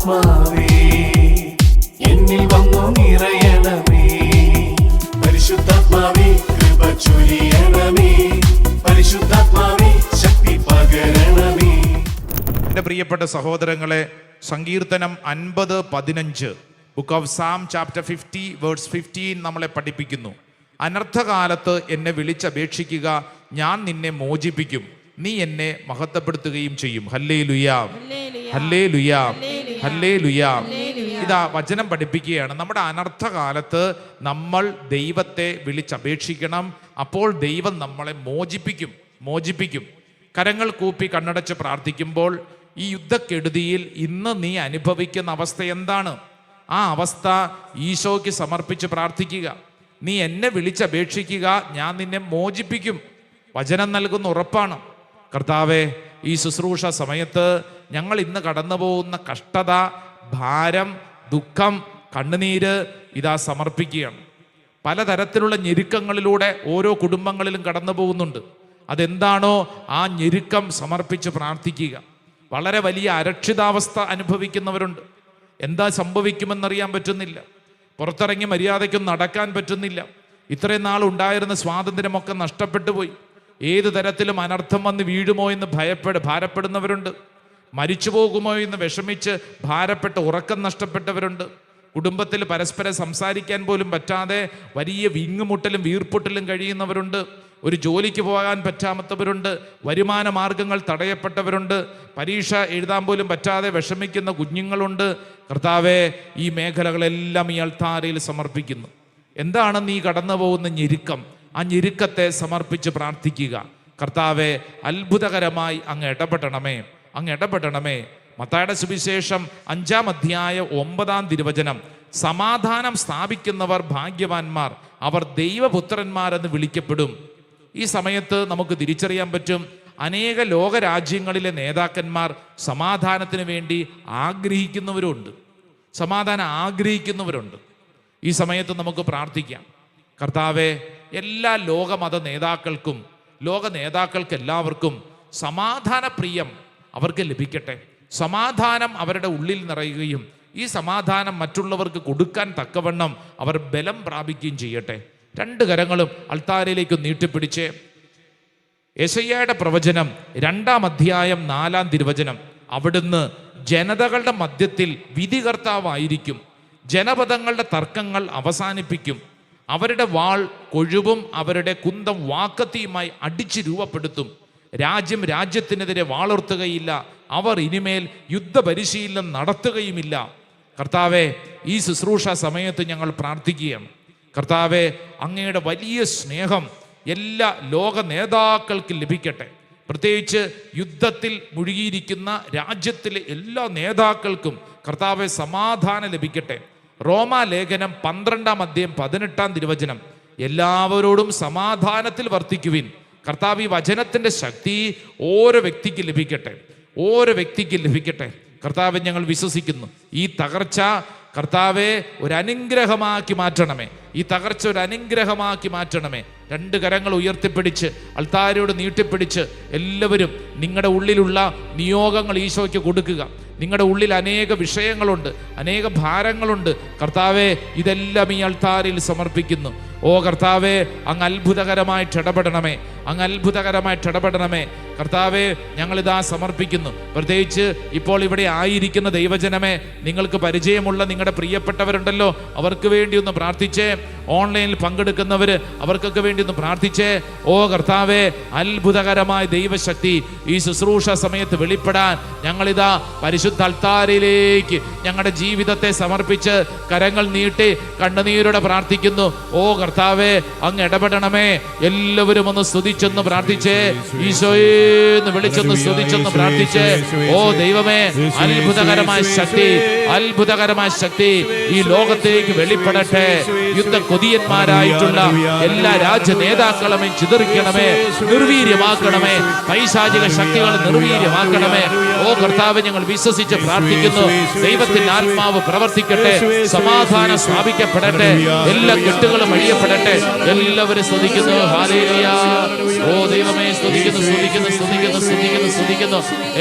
ആത്മാവേ എന്നിൽ വന്നു നിറയണമേ. പരിശുദ്ധാത്മാവേ കൃപ ചൊരിയണമേ. പരിശുദ്ധാത്മാവേ ശക്തി പകരണമേ. എൻ്റെ പ്രിയപ്പെട്ട സഹോദരങ്ങളെ, സങ്കീർത്തനം 50:15 book of Psalm chapter 50 verse 15 നമ്മളെ പഠിപ്പിക്കുന്നു. അനർത്ഥകാലത്ത് എന്നെ വിളിച്ചപേക്ഷിക്കുക, ഞാൻ നിന്നെ മോചിപ്പിക്കും, നീ എന്നെ മഹത്വപ്പെടുത്തുകയും ചെയ്യും. ഹല്ലേലൂയാ, ഹല്ലേലൂയാ, ഹല്ലേലൂയാ. ഇതാ വചനം പഠിപ്പിക്കുകയാണ്. നമ്മുടെ അനർത്ഥകാലത്ത് നമ്മൾ ദൈവത്തെ വിളിച്ചപേക്ഷിക്കണം. അപ്പോൾ ദൈവം നമ്മളെ മോചിപ്പിക്കും. കരങ്ങൾ കൂപ്പി കണ്ണടച്ച് പ്രാർത്ഥിക്കുമ്പോൾ ഈ യുദ്ധക്കെടുതിയിൽ ഇന്ന് നീ അനുഭവിക്കുന്ന അവസ്ഥ എന്താണ്? ആ അവസ്ഥ ഈശോയ്ക്ക് സമർപ്പിച്ച് പ്രാർത്ഥിക്കുക. നീ എന്നെ വിളിച്ചപേക്ഷിക്കുക, ഞാൻ നിന്നെ മോചിപ്പിക്കും. വചനം നൽകുന്ന ഉറപ്പാണ്. കർത്താവേ, ഈ ശുശ്രൂഷ സമയത്ത് ഞങ്ങൾ ഇന്ന് കടന്നു പോകുന്ന കഷ്ടത, ഭാരം, ദുഃഖം, കണ്ണുനീര് ഇതാ സമർപ്പിക്കുകയാണ്. പലതരത്തിലുള്ള ഞെരുക്കങ്ങളിലൂടെ ഓരോ കുടുംബങ്ങളിലും കടന്നു പോകുന്നുണ്ട്. അതെന്താണോ ആ ഞെരുക്കം സമർപ്പിച്ച് പ്രാർത്ഥിക്കുക. വളരെ വലിയ അരക്ഷിതാവസ്ഥ അനുഭവിക്കുന്നവരുണ്ട്. എന്താ സംഭവിക്കുമെന്നറിയാൻ പറ്റുന്നില്ല. പുറത്തിറങ്ങി മര്യാദയ്ക്കൊന്നും നടക്കാൻ പറ്റുന്നില്ല. ഇത്രയും നാൾ ഉണ്ടായിരുന്ന സ്വാതന്ത്ര്യമൊക്കെ നഷ്ടപ്പെട്ടു പോയി. ഏതു തരത്തിലും അനർത്ഥം വന്ന് വീഴുമോ എന്ന് ഭാരപ്പെടുന്നവരുണ്ട്. മരിച്ചു പോകുമോ എന്ന് വിഷമിച്ച് ഭാരപ്പെട്ട് ഉറക്കം നഷ്ടപ്പെട്ടവരുണ്ട്. കുടുംബത്തിൽ പരസ്പരം സംസാരിക്കാൻ പോലും പറ്റാതെ വലിയ വിങ്ങുമുട്ടലും വീർപ്പൊട്ടലും കഴിയുന്നവരുണ്ട്. ഒരു ജോലിക്ക് പോകാൻ പറ്റാത്തവരുണ്ട്. വരുമാന മാർഗങ്ങൾ തടയപ്പെട്ടവരുണ്ട്. പരീക്ഷ എഴുതാൻ പോലും പറ്റാതെ വിഷമിക്കുന്ന കുഞ്ഞുങ്ങളുണ്ട്. കർത്താവേ, ഈ മേഖലകളെല്ലാം ഈ അൾത്താരയിൽ സമർപ്പിക്കുന്നു. എന്താണ് നീ കടന്നു പോകുന്ന ഞെരുക്കം? ആ ഞെരുക്കത്തെ സമർപ്പിച്ച് പ്രാർത്ഥിക്കുക. കർത്താവേ, അത്ഭുതകരമായി അങ്ങ് ഇടപെടണമേ. മത്തായിയുടെ സുവിശേഷം 5-ാം അധ്യായം 9-ാം തിരുവചനം, സമാധാനം സ്ഥാപിക്കുന്നവർ ഭാഗ്യവാന്മാർ, അവർ ദൈവപുത്രന്മാരെന്ന് വിളിക്കപ്പെടും. ഈ സമയത്ത് നമുക്ക് തിരിച്ചറിയാൻ പറ്റും, അനേക ലോകരാജ്യങ്ങളിലെ നേതാക്കന്മാർ സമാധാനത്തിന് വേണ്ടി സമാധാനം ആഗ്രഹിക്കുന്നവരുണ്ട്. ഈ സമയത്ത് നമുക്ക് പ്രാർത്ഥിക്കാം. കർത്താവെ, എല്ലാ ലോകമത നേതാക്കൾക്കും ലോക നേതാക്കൾക്ക് എല്ലാവർക്കും സമാധാന പ്രിയം അവർക്ക് ലഭിക്കട്ടെ. സമാധാനം അവരുടെ ഉള്ളിൽ നിറയുകയും ഈ സമാധാനം മറ്റുള്ളവർക്ക് കൊടുക്കാൻ തക്കവണ്ണം അവർ ബലം പ്രാപിക്കുകയും ചെയ്യട്ടെ. 2 കരങ്ങളും അൾത്താരയിലേക്ക് നീട്ടിപ്പിടിച്ച് യെശയ്യായുടെ പ്രവചനം 2-ാം അധ്യായം 4-ാം തിരുവചനം, അവിടുന്ന് ജനതകളുടെ മധ്യത്തിൽ വിധികർത്താവായിരിക്കും, ജനപദങ്ങളുടെ തർക്കങ്ങൾ അവസാനിപ്പിക്കും, അവരുടെ വാൾ കൊഴുവും അവരുടെ കുന്തം വാക്കത്തിയുമായി അടിച്ച് രൂപപ്പെടുത്തും, രാജ്യം രാജ്യത്തിനെതിരെ വാളുർത്തുകയില്ല, അവർ ഇനിമേൽ യുദ്ധപരിശീലനം നടത്തുകയുമില്ല. കർത്താവെ, ഈ ശുശ്രൂഷ സമയത്ത് ഞങ്ങൾ പ്രാർത്ഥിക്കുകയാണ്. കർത്താവെ, അങ്ങയുടെ വലിയ സ്നേഹം എല്ലാ ലോക നേതാക്കൾക്കും ലഭിക്കട്ടെ. പ്രത്യേകിച്ച് യുദ്ധത്തിൽ മുഴുകിയിരിക്കുന്ന രാജ്യത്തിലെ എല്ലാ നേതാക്കൾക്കും കർത്താവെ സമാധാനം ലഭിക്കട്ടെ. റോമാലേഖനം 12-ാം അധ്യായം 18-ാം തിരുവചനം, എല്ലാവരോടും സമാധാനത്തിൽ വർത്തിക്കുവിൻ. കർത്താവ്, ഈ വചനത്തിൻ്റെ ശക്തി ഓരോ വ്യക്തിക്ക് ലഭിക്കട്ടെ. കർത്താവ്, ഞങ്ങൾ വിശ്വസിക്കുന്നു ഈ തകർച്ച കർത്താവെ ഒരു അനുഗ്രഹമാക്കി മാറ്റണമേ. 2 കരങ്ങൾ ഉയർത്തിപ്പിടിച്ച് അൾത്താരയോട് നീട്ടിപ്പിടിച്ച് എല്ലാവരും നിങ്ങളുടെ ഉള്ളിലുള്ള നിയോഗങ്ങൾ ഈശോയ്ക്ക് കൊടുക്കുക. നിങ്ങളുടെ ഉള്ളിൽ അനേക വിഷയങ്ങളുണ്ട്, അനേക ഭാരങ്ങളുണ്ട്. കർത്താവെ, ഇതെല്ലാം ഈ അൾത്താരയിൽ സമർപ്പിക്കുന്നു. ഓ കർത്താവെ, അങ്ങ് അത്ഭുതകരമായിട്ട് ഇടപെടണമേ. കർത്താവെ, ഞങ്ങളിതാ സമർപ്പിക്കുന്നു. പ്രത്യേകിച്ച് ഇപ്പോൾ ഇവിടെ ആയിരിക്കുന്ന ദൈവജനമേ, നിങ്ങൾക്ക് പരിചയമുള്ള നിങ്ങളുടെ പ്രിയപ്പെട്ടവരുണ്ടല്ലോ, അവർക്ക് വേണ്ടി ഒന്ന് പ്രാർത്ഥിച്ചേ. ഓൺലൈനിൽ പങ്കെടുക്കുന്നവർ, അവർക്കൊക്കെ വേണ്ടി ഒന്ന് പ്രാർത്ഥിച്ചേ. ഓ കർത്താവെ, അത്ഭുതകരമായ ദൈവശക്തി ഈ ശുശ്രൂഷ സമയത്ത് വെളിപ്പെടാൻ ഞങ്ങളിതാ പരിശുദ്ധ അൾത്താരയിലേക്ക് ഞങ്ങളുടെ ജീവിതത്തെ സമർപ്പിച്ച് കരങ്ങൾ നീട്ടി കണ്ണുനീരോടെ പ്രാർത്ഥിക്കുന്നു. ഓ കർത്താവെ, അങ്ങ് ഇടപെടണമേ. എല്ലാവരും ഒന്ന് സ്തുതിച്ചൊന്ന് പ്രാർത്ഥിച്ചേ. ഈശോയെന്ന് വിളിച്ചൊന്ന് സ്തുതിച്ചൊന്ന് പ്രാർത്ഥിച്ചേ. ഓ ദൈവമേ, അത്ഭുതകരമായ ശക്തി ഈ ലോകത്തേക്ക് വെളിപ്പെടട്ടെ. യുദ്ധ കൊതിയന്മാരായിട്ടുള്ള എല്ലാ രാജ്യ നേതാക്കളെ ചിതറിക്കണമേ, നിർവീര്യമാക്കണമേ. പൈശാചിക ശക്തികൾ നിർവീര്യമാക്കണമേ. ഓ കർത്താവ്, ഞങ്ങൾ വിശ്വസിച്ച് പ്രാർത്ഥിക്കുന്നു. ദൈവത്തിന്റെ ആത്മാവ് പ്രവർത്തിക്കട്ടെ, സമാധാനം സ്ഥാപിക്കപ്പെടട്ടെ, എല്ലാ കെട്ടുകളും അഴിയപ്പെടട്ടെ. എല്ലാവരും സ്തുതിക്കുന്നു. ഹല്ലേലൂയ. ഓ ദൈവമേ, സ്തുതിക്കുന്നു.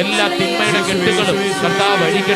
എല്ലാ തിന്മയുടെ കെട്ടുകളും കർത്താവ് അഴിക്കട്ടെ.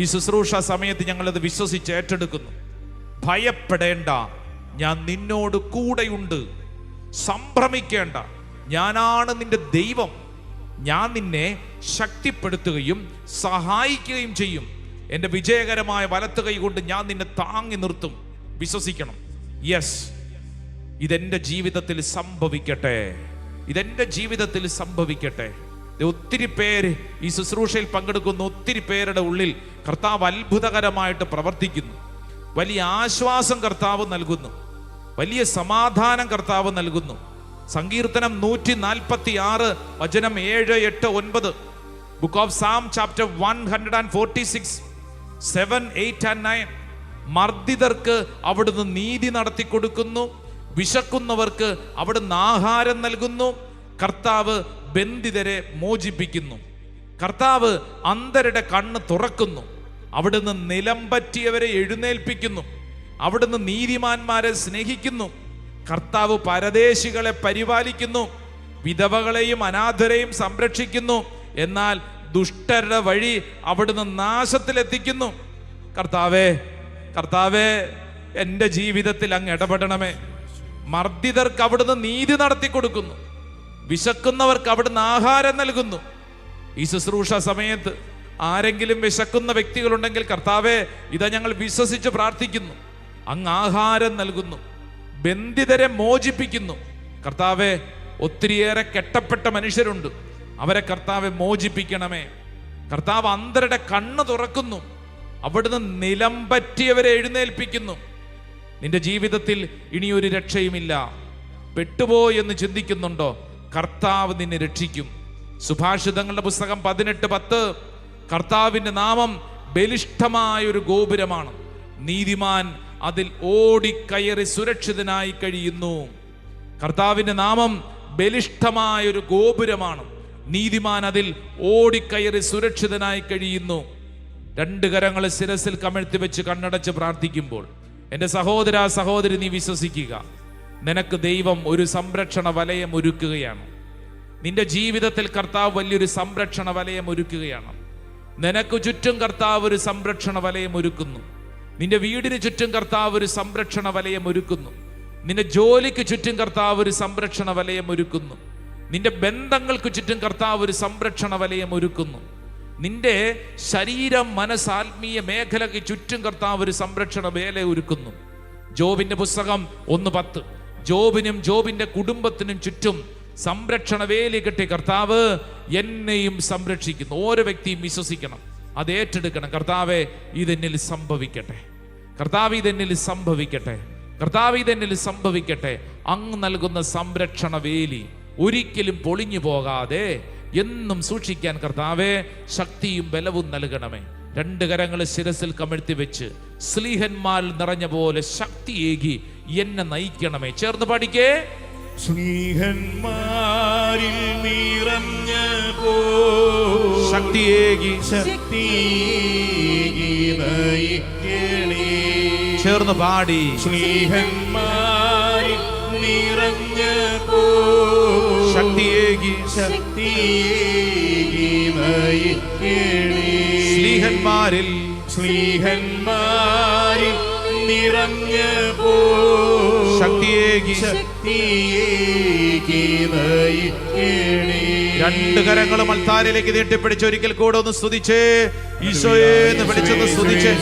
ഈ ശുശ്രൂഷ സമയത്ത് ഞങ്ങളത് വിശ്വസിച്ച് ഏറ്റെടുക്കുന്നു. ഭയപ്പെടേണ്ട, ഞാൻ നിന്നോട് കൂടെയുണ്ട്. സംഭ്രമിക്കേണ്ട, ഞാനാണ് നിന്റെ ദൈവം. ഞാൻ നിന്നെ ശക്തിപ്പെടുത്തുകയും സഹായിക്കുകയും ചെയ്യും. എൻ്റെ വിജയകരമായ വലത്ത് കൈ കൊണ്ട് ഞാൻ നിന്നെ താങ്ങി നിർത്തും. വിശ്വസിക്കണം. യെസ്, ഇതെൻ്റെ ജീവിതത്തിൽ സംഭവിക്കട്ടെ, ഇതെൻ്റെ ജീവിതത്തിൽ സംഭവിക്കട്ടെ. ഒത്തിരി പേര് ഈ ശുശ്രൂഷയിൽ പങ്കെടുക്കുന്ന ഒത്തിരി പേരുടെ ഉള്ളിൽ കർത്താവ് അത്ഭുതകരമായിട്ട് പ്രവർത്തിക്കുന്നു. വലിയ ആശ്വാസം കർത്താവ് നൽകുന്നു, വലിയ സമാധാനം കർത്താവ് നൽകുന്നു. സങ്കീർത്തനം 146 വചനം 7, 8, 9. Book of Psalm chapter 146 7, 8 and 9. മർദ്ദിതർക്ക് അവിടുന്ന് നീതി നടത്തി കൊടുക്കുന്നു, വിശക്കുന്നവർക്ക് അവിടുന്ന് ആഹാരം നൽകുന്നു. കർത്താവ് ബന്ധിതരെ മോചിപ്പിക്കുന്നു. കർത്താവ് അന്ധരുടെ കണ്ണ് തുറക്കുന്നു. അവിടുന്ന് നിലം പറ്റിയവരെ എഴുന്നേൽപ്പിക്കുന്നു. അവിടുന്ന് നീതിമാന്മാരെ സ്നേഹിക്കുന്നു. കർത്താവ് പരദേശികളെ പരിപാലിക്കുന്നു, വിധവകളെയും അനാഥരെയും സംരക്ഷിക്കുന്നു. എന്നാൽ ദുഷ്ടരുടെ വഴി അവിടുന്ന് നാശത്തിലെത്തിക്കുന്നു. കർത്താവേ, കർത്താവേ, എൻ്റെ ജീവിതത്തിൽ അങ്ങ് ഇടപെടണമേ. മർദ്ദിതർക്ക് അവിടുന്ന് നീതി നടത്തി കൊടുക്കുന്നു, വിശക്കുന്നവർക്ക് അവിടുന്ന് ആഹാരം നൽകുന്നു. ഈ ശുശ്രൂഷ സമയത്ത് ആരെങ്കിലും വിശക്കുന്ന വ്യക്തികളുണ്ടെങ്കിൽ കർത്താവേ, ഇതാ ഞങ്ങൾ വിശ്വസിച്ച് പ്രാർത്ഥിക്കുന്നു. അങ്ങ് ആഹാരം നൽകുന്നു, ബന്ധിതരെ മോചിപ്പിക്കുന്നു. കർത്താവേ, ഒത്തിരിയേറെ കെട്ടപ്പെട്ട മനുഷ്യരുണ്ട്, അവരെ കർത്താവെ മോചിപ്പിക്കണമേ. കർത്താവ് അന്ധരുടെ കണ്ണ് തുറക്കുന്നു, അവിടുന്ന് നിലം പറ്റിയവരെ എഴുന്നേൽപ്പിക്കുന്നു. നിന്റെ ജീവിതത്തിൽ ഇനിയൊരു രക്ഷയുമില്ല, പെട്ടുപോയി എന്ന് ചിന്തിക്കുന്നുണ്ടോ? കർത്താവ് നിന്നെ രക്ഷിക്കും. സുഭാഷിതങ്ങളുടെ പുസ്തകം 18:10. കർത്താവിന്റെ നാമം ബലിഷ്ഠമായൊരു ഗോപുരമാണ്, നീതിമാൻ അതിൽ ഓടിക്കയറി സുരക്ഷിതനായി കഴിയുന്നു. കർത്താവിന്റെ നാമം ബലിഷ്ഠമായൊരു ഗോപുരമാണ്, നീതിമാൻ അതിൽ ഓടിക്കയറി സുരക്ഷിതനായി കഴിയുന്നു. 2 കരങ്ങൾ ശിരസിൽ കമഴ്ത്തി വെച്ച് കണ്ണടച്ച് പ്രാർത്ഥിക്കുമ്പോൾ എൻ്റെ സഹോദര സഹോദരി, നീ വിശ്വസിക്കുക, നിനക്ക് ദൈവം ഒരു സംരക്ഷണ വലയം ഒരുക്കുകയാണ്. നിന്റെ ജീവിതത്തിൽ കർത്താവ് വലിയൊരു സംരക്ഷണ വലയം ഒരുക്കുകയാണ്. നിനക്ക് ചുറ്റും കർത്താവ് ഒരു സംരക്ഷണ വലയം ഒരുക്കുന്നു. നിന്റെ വീടിന് ചുറ്റും കർത്താവ് ഒരു സംരക്ഷണ വലയം ഒരുക്കുന്നു. നിന്റെ ജോലിക്ക് ചുറ്റും കർത്താവ് ഒരു സംരക്ഷണ വലയം ഒരുക്കുന്നു. നിന്റെ ബന്ധങ്ങൾക്ക് ചുറ്റും കർത്താവ് ഒരു സംരക്ഷണ വലയം ഒരുക്കുന്നു. നിന്റെ ശരീരം, മനസ്സ്, ആത്മീയ മേഖലയ്ക്ക് ചുറ്റും കർത്താവ് ഒരു സംരക്ഷണ വേല ഒരുക്കുന്നു. ജോബിന്റെ പുസ്തകം 1:10. ജോബിനും ജോബിന്റെ കുടുംബത്തിനും ചുറ്റും സംരക്ഷണ വേലി കെട്ടി കർത്താവ് എന്നെയും സംരക്ഷിക്കുന്നു. ഓരോ വ്യക്തിയും വിശ്വസിക്കണം, അത് ഏറ്റെടുക്കണം. കർത്താവെ, ഇതെന്നിൽ സംഭവിക്കട്ടെ, കർത്താവ് ഇതെന്നിൽ സംഭവിക്കട്ടെ, കർത്താവ് ഇതെന്നിൽ സംഭവിക്കട്ടെ. അങ്ങ് നൽകുന്ന സംരക്ഷണ വേലി ഒരിക്കലും പൊളിഞ്ഞു പോകാതെ എന്നും സൂക്ഷിക്കാൻ കർത്താവെ ശക്തിയും ബലവും നൽകണമേ. 2 കരങ്ങൾ ശിരസിൽ കമഴ്ത്തി വെച്ച് സ്ലീഹന്മാർ നിറഞ്ഞ പോലെ ശക്തിയേകി എന്നെ നയിക്കണമേ. ചേർന്ന് പാടിക്കേ. സ്നേഹന്മാരിൽ നിറഞ്ഞ ശക്തിയേകി ശക്തിയേകി നയിക്കണേ. ചേർന്ന് പാടി. സ്നേഹന്മാരിൽ നിറഞ്ഞ ശക്തിയേകി ശക്തിയേകി നയിക്കണേ. സ്ലീഹന്മാരിൽ നിറഞ്ഞ ശക്തിയേകി ശക്തിയേകി നയിക്കണേ. 2 കരങ്ങളും അൾത്താരയിലേക്ക് നീട്ടിപ്പിടിച്ച് ഒരിക്കൽ കൂടെ ഒന്ന് സ്തുതിച്ചേ. ഈശോയെ എന്ന് വിളിച്ചൊന്ന് സ്തുതിച്ചേ.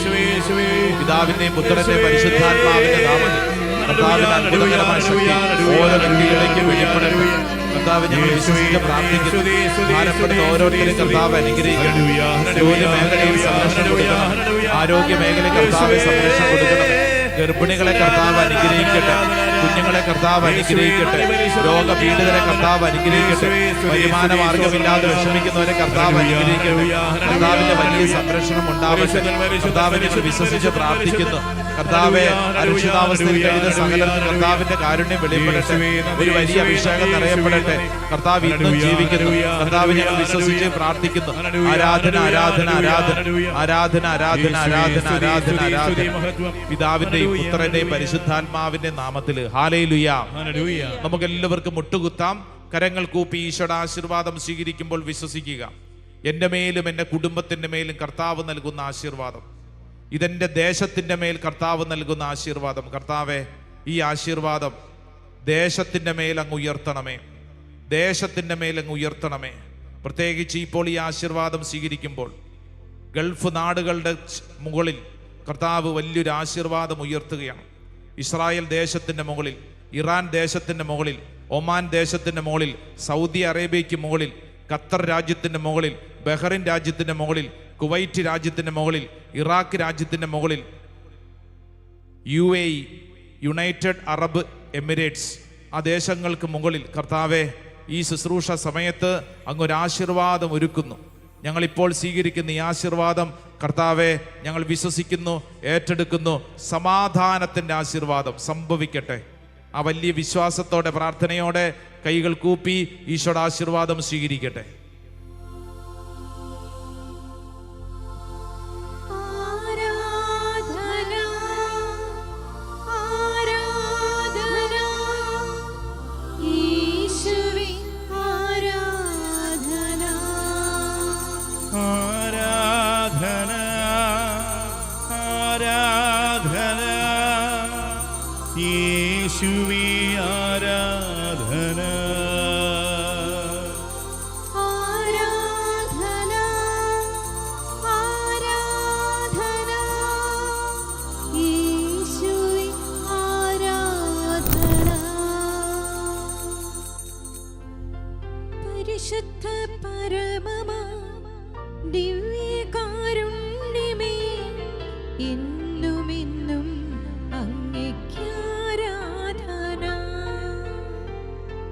പിതാവിന്റെയും പുത്രന്റെയും പരിശുദ്ധാത്മാവിന്റെ നാമത്തിൽ കർത്താവിന്റെ അത്ഭുതകരമായ ശക്തി ഓരോ വ്യക്തികളിലേക്ക് വെളിപ്പെടട്ടെ. കർത്താവ്, ഞങ്ങൾ വിശ്വസിച്ച് പ്രാർത്ഥിക്കുന്നു. ഭാരപ്പെടുന്ന ഓരോരുത്തരും കർത്താവ് അനുഗ്രഹിക്കണം. ജോലി മേഖലയിൽ സംരക്ഷണം കൊടുക്കണം, ആരോഗ്യ മേഖലയിൽ കർത്താവ് സംരക്ഷണം കൊടുക്കണം. ഗർഭിണികളെ കർത്താവ് അനുഗ്രഹിക്കട്ടെ, കുഞ്ഞുങ്ങളെ കർത്താവ് അനുഗ്രഹിക്കട്ടെ, രോഗപീഡിതരെ കർത്താവ് അനുഗ്രഹിക്കട്ടെ, വരുമാന മാർഗമില്ലാതെ വിഷമിക്കുന്നവരെ കർത്താവ് അനുഗ്രഹിക്കട്ടെ. കർത്താവിന്റെ വലിയ സംരക്ഷണം ഉണ്ടാവട്ടെ. കർത്താവിനെ വിശ്വസിച്ച് പ്രാർത്ഥിക്കുന്നു. കർത്താവെ, അരക്ഷിതാവസ്ഥയിൽ കഴിയുന്ന സകലർക്കും കർത്താവിന്റെ കാരുണ്യം വെളിപ്പെടട്ടെ. ഒരു വലിയ അഭിഷേകം നിറയപ്പെടട്ടെ. കർത്താവ് ഇന്നും ജീവിക്കുന്നു. കർത്താവ് ഞങ്ങൾ വിശ്വസിച്ച് പ്രാർത്ഥിക്കുന്നു. ആരാധന ആരാധന ആരാധന ആരാധന ആരാധന ആരാധന ആരാധന ആരാധന പിതാവിന്റെയും പുത്രന്റെയും പരിശുദ്ധാത്മാവിന്റെ നാമത്തിൽ. ഹല്ലേലൂയ. നമുക്ക് എല്ലാവർക്കും മുട്ടുകുത്താം. കരങ്ങൾ കൂപ്പി ഈശോയുടെ ആശീർവാദം സ്വീകരിക്കുമ്പോൾ വിശ്വസിക്കുക. എൻ്റെ മേലും എൻ്റെ കുടുംബത്തിൻ്റെ മേലും കർത്താവ് നൽകുന്ന ആശീർവാദം, ഇതെൻ്റെ ദേശത്തിൻ്റെ മേൽ കർത്താവ് നൽകുന്ന ആശീർവാദം. കർത്താവെ, ഈ ആശീർവാദം ദേശത്തിൻ്റെ മേലങ്ങ് ഉയർത്തണമേ, ദേശത്തിൻ്റെ മേലങ്ങ് ഉയർത്തണമേ. പ്രത്യേകിച്ച് ഇപ്പോൾ ഈ ആശീർവാദം സ്വീകരിക്കുമ്പോൾ ഗൾഫ് നാടുകളുടെ മുകളിൽ കർത്താവ് വലിയൊരു ആശീർവാദം ഉയർത്തുകയാണ്. ഇസ്രായേൽ ദേശത്തിൻ്റെ മുകളിൽ, ഇറാൻ ദേശത്തിൻ്റെ മുകളിൽ, ഒമാൻ ദേശത്തിൻ്റെ മുകളിൽ, സൗദി അറേബ്യയ്ക്ക് മുകളിൽ, ഖത്തർ രാജ്യത്തിൻ്റെ മുകളിൽ, ബഹ്റിൻ രാജ്യത്തിൻ്റെ മുകളിൽ, കുവൈറ്റ് രാജ്യത്തിൻ്റെ മുകളിൽ, ഇറാഖ് രാജ്യത്തിൻ്റെ മുകളിൽ, UAE, യുണൈറ്റഡ് അറബ് എമിറേറ്റ്സ്, ആ ദേശങ്ങൾക്ക് മുകളിൽ കർത്താവെ, ഈ ശുശ്രൂഷ സമയത്ത് അങ്ങൊരു ആശീർവാദം ഒരുക്കുന്നു. ഞങ്ങളിപ്പോൾ സ്വീകരിക്കുന്ന ഈ ആശീർവാദം കർത്താവെ, ഞങ്ങൾ വിശ്വസിക്കുന്നു, ഏറ്റെടുക്കുന്നു. സമാധാനത്തിൻ്റെ ആശീർവാദം സംഭവിക്കട്ടെ. ആ വലിയ വിശ്വാസത്തോടെ, പ്രാർത്ഥനയോടെ കൈകൾ കൂപ്പി ഈശോയുടെ ആശീർവാദം സ്വീകരിക്കട്ടെ. ആരാധന ആരാധന യേശുവേ ആരാധന ആരാധന ആരാധന യേശുവേ ആരാധന. പരിശുദ്ധ പരമമാ ദിവ്യകാരുണ്യമേ,